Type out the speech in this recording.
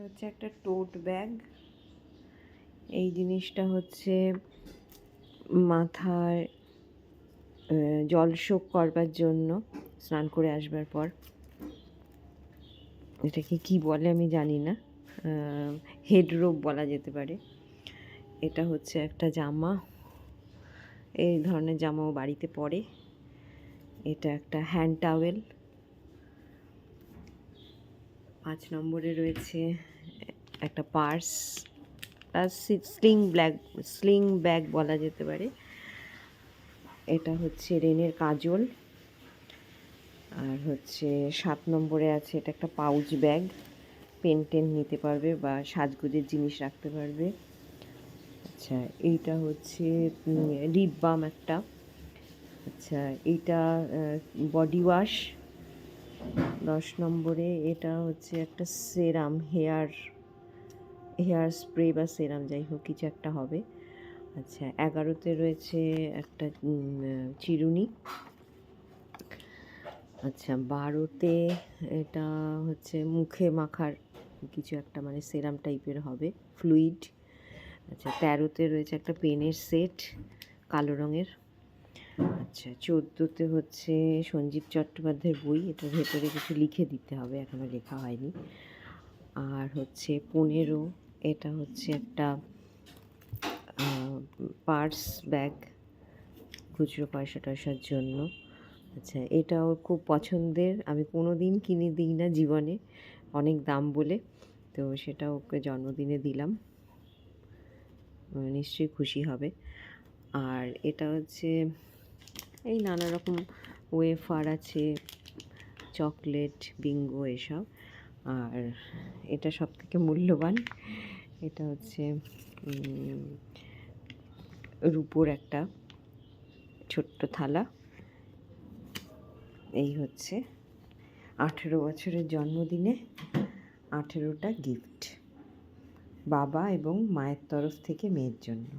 হচ্ছে একটা টোট ব্যাগ। এই জিনিসটা হচ্ছে মাথায় জল শোক করবার জন্য, স্নান করে আসবার পর। এটাকে কি বলে আমি জানি না, হেড রোব বলা যেতে পারে। এটা হচ্ছে একটা জামা, এই ধরনের জামাও বাড়িতে পরে। এটা একটা হ্যান্ড টাওয়েল। 5 নম্বরে রয়েছে একটা পার্স, স্লিং ব্যাগ বলা যেতে পারে। এটা হচ্ছে রেনের কাজল। আর হচ্ছে 7 নম্বরে আছে এটা একটা পাউচ ব্যাগ, পেন টেন নিতে পারবে বা সাজগোজের জিনিস রাখতে পারবে। আচ্ছা, এইটা হচ্ছে লিপ বাম একটা। আচ্ছা, এইটা বডি ওয়াশ। 10 নম্বরে এটা হচ্ছে একটা সেরাম, হেয়ার স্প্রে বা সেরাম, যাই হোক কিছু একটা হবে। আচ্ছা, 11তে রয়েছে একটা চিরুনি। আচ্ছা, 12তে এটা হচ্ছে মুখে মাখার কিছু একটা, মানে সেরাম টাইপের হবে, ফ্লুইড। আচ্ছা, 13তে রয়েছে একটা পেনের সেট কালো রঙের। আচ্ছা, 14তে হচ্ছে সঞ্জীব চট্টোপাধ্যায়ের বই, এটার ভেতরে কিছু লিখে দিতে হবে, এখনও লেখা হয়নি। আর হচ্ছে 15, এটা হচ্ছে একটা পার্স ব্যাগ, খুচরো পয়সা টয়সার জন্য। আচ্ছা, এটাও খুব পছন্দের, আমি কোনো দিন কিনে দিই না জীবনে, অনেক দাম বলে, তো সেটা ওকে জন্মদিনে দিলাম, নিশ্চয়ই খুশি হবে। আর এটা হচ্ছে এই নানা রকম ওয়েফার আছে, চকলেট, বিঙ্গো, এসব। আর এটা সবথেকে মূল্যবান, এটা হচ্ছে রূপোর একটা ছোট্ট থালা। এই হচ্ছে 18 বছরের জন্মদিনে 18টা গিফট, বাবা এবং মায়ের তরফ থেকে মেয়ের জন্য।